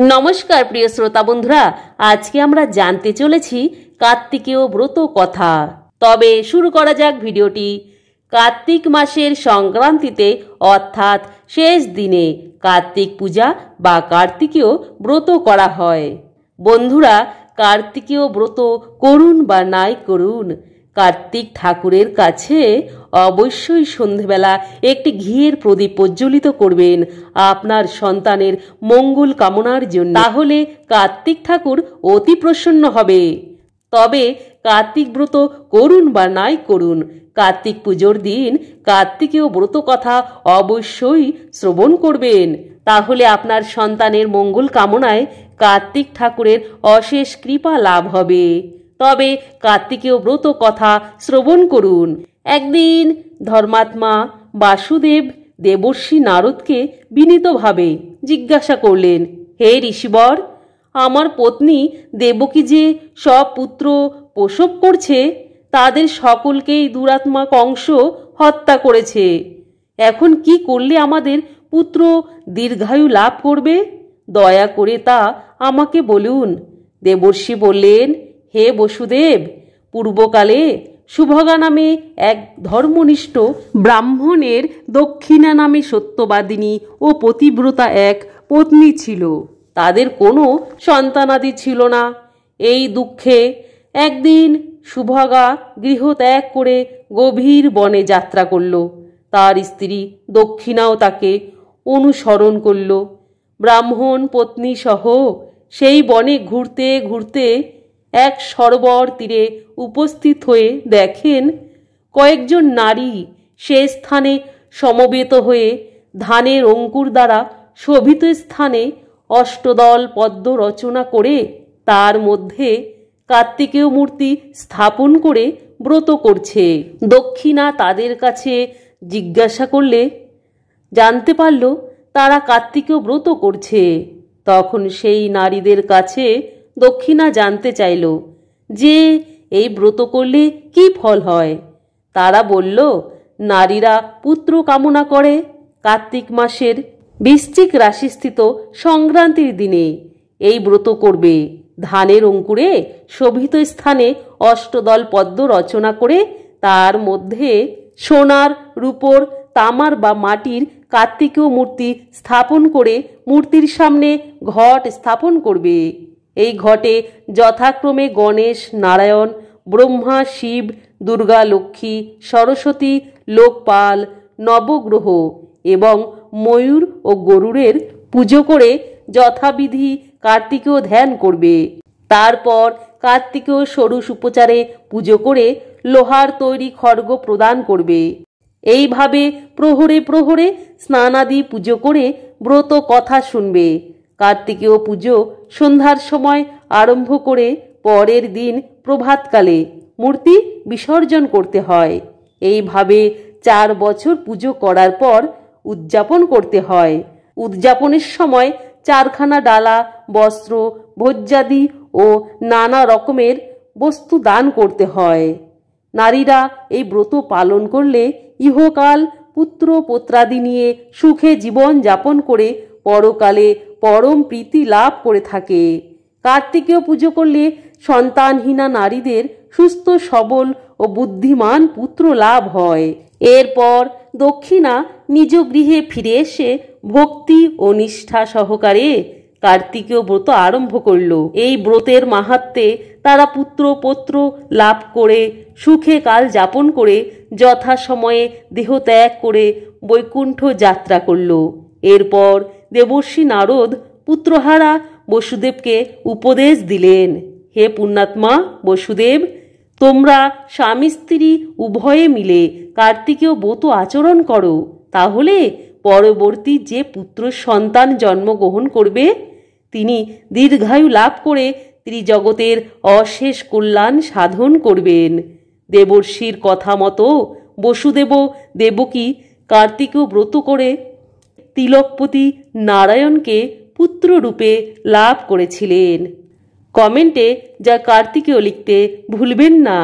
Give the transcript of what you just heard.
নমস্কার প্রিয় শ্রোতা বন্ধুরা, আজকে আমরা জানতে চলেছি কার্তিকেয় ব্রত কথা। তবে শুরু করা যাক ভিডিওটি। কার্তিক মাসের সংক্রান্তিতে অর্থাৎ শেষ দিনে কার্তিক পূজা বা কার্তিকেয় ব্রত করা হয়। বন্ধুরা, কার্তিকেয় ব্রত করুন বা নাই করুন, কার্তিক ঠাকুরের কাছে অবশ্যই সন্ধেবেলা একটি ঘিয়ের প্রদীপ প্রজ্বলিত করবেন আপনার সন্তানের মঙ্গল কামনার জন্য। তাহলে কার্তিক ঠাকুর অতি প্রসন্ন হবে। তবে কার্তিক ব্রত করুন বা নাই করুন, কার্তিক পুজোর দিন কার্তিকেয় ব্রত কথা অবশ্যই শ্রবণ করবেন। তাহলে আপনার সন্তানের মঙ্গল কামনায় কার্তিক ঠাকুরের অশেষ কৃপা লাভ হবে। তবে কার্তিকেয় ব্রত কথা শ্রবণ করুন। একদিন ধর্মাত্মা বাসুদেব দেবর্ষি নারদকে বিনীতভাবে জিজ্ঞাসা করলেন, হে ঋষিবর, আমার পত্নী দেবকী যে সব পুত্র প্রসব করছে, তাদের সকলকেই দুরাত্মা কংস হত্যা করেছে। এখন কি করলে আমাদের পুত্র দীর্ঘায়ু লাভ করবে? দয়া করে তা আমাকে বলুন। দেবর্ষি বললেন, হে বসুদেব, পূর্বকালে সুভগা নামে এক ধর্মনিষ্ঠ ব্রাহ্মণের দক্ষিণা নামে সত্যবাদিনী ও পতিব্রতা এক পত্নী ছিল। তাদের কোনো সন্তানাদি ছিল না। এই দুঃখে একদিন সুভগা গৃহ ত্যাগ করে গভীর বনে যাত্রা করল। তার স্ত্রী দক্ষিণাও তাকে অনুসরণ করল। ব্রাহ্মণ পত্নী সহ সেই বনে ঘুরতে ঘুরতে এক সরোবর তীরে উপস্থিত হয়ে দেখেন কয়েকজন নারী সে স্থানে সমবেত হয়ে ধানের অঙ্কুর দ্বারা শোভিত স্থানে অষ্টদল পদ্ম রচনা করে তার মধ্যে কার্তিকেয় মূর্তি স্থাপন করে ব্রত করছে। দক্ষিণা তাদের কাছে জিজ্ঞাসা করলে জানতে পারল তারা কার্তিকেয় ব্রত করছে। তখন সেই নারীদের কাছে দক্ষিণা জানতে চাইল যে এই ব্রত করলে কি ফল হয়। তারা বলল, নারীরা পুত্র কামনা করে কার্তিক মাসের বৃশ্চিক রাশিস্থিত সংক্রান্তির দিনে এই ব্রত করবে। ধানের অঙ্কুরে শোভিত স্থানে অষ্টদল পদ্ম রচনা করে তার মধ্যে সোনার, রূপোর, তামার বা মাটির কার্তিকেয় মূর্তি স্থাপন করে মূর্তির সামনে ঘট স্থাপন করবে। এই ঘটে যথাক্রমে গণেশ, নারায়ণ, ব্রহ্মা, শিব, দুর্গা, লক্ষ্মী, সরস্বতী, লোকপাল, নবগ্রহ এবং ময়ূর ও গরুড়ের পুজো করে যথাবিধি কার্তিকেয় ধ্যান করবে। তারপর কার্তিকেয় ষোড়শ উপচারে পুজো করে লোহার তৈরি খড়গ প্রদান করবে। এইভাবে প্রহরে প্রহরে স্নানাদি পুজো করে ব্রত কথা শুনবে। কার্তিকেয় পুজো সন্ধ্যার সময় আরম্ভ করে পরের দিন প্রভাতকালে মূর্তি বিসর্জন করতে হয়। এইভাবে 4 বছর পুজো করার পর উদযাপন করতে হয়। উদযাপনের সময় 4খানা ডালা, বস্ত্র, ভোজ্যাদি ও নানা রকমের বস্তু দান করতে হয়। নারীরা এই ব্রত পালন করলে ইহকাল পুত্র পৌত্রাদি নিয়ে সুখে জীবন যাপন করে পরকালে পরম প্রীতি লাভ করে থাকে। কার্তিকেয় পুজো করলে সন্তানহীনা নারীদের সুস্থ সবল ও বুদ্ধিমান পুত্র লাভ হয়। এরপর দক্ষিণা নিজ গৃহে ফিরে এসে ভক্তি ও নিষ্ঠা সহকারে কার্তিকেয় ব্রত আরম্ভ করল। এই ব্রতের মাহাত্ম্যে তারা পুত্র পৌত্র লাভ করে সুখে কাল যাপন করে যথাসময়ে দেহ ত্যাগ করে বৈকুণ্ঠ যাত্রা করল। এরপর দেবর্ষি নারদ পুত্রহারা বসুদেবকে উপদেশ দিলেন, হে পুণ্যাত্মা বসুদেব, তোমরা স্বামী স্ত্রী উভয়ে মিলে কার্তিকেয় ব্রত আচরণ করো। তাহলে পরবর্তী যে পুত্র সন্তান জন্মগ্রহণ করবে তিনি দীর্ঘায়ু লাভ করে ত্রিজগতের অশেষ কল্যাণ সাধন করবেন। দেবর্ষির কথা মতো বসুদেব দেবকী কার্তিকেয় ব্রত করে তিলকপতি নারায়ণকে পুত্ররূপে লাভ করেছিলেন। কমেন্টে যা কার্তিকেয় লিখতে ভুলবেন না।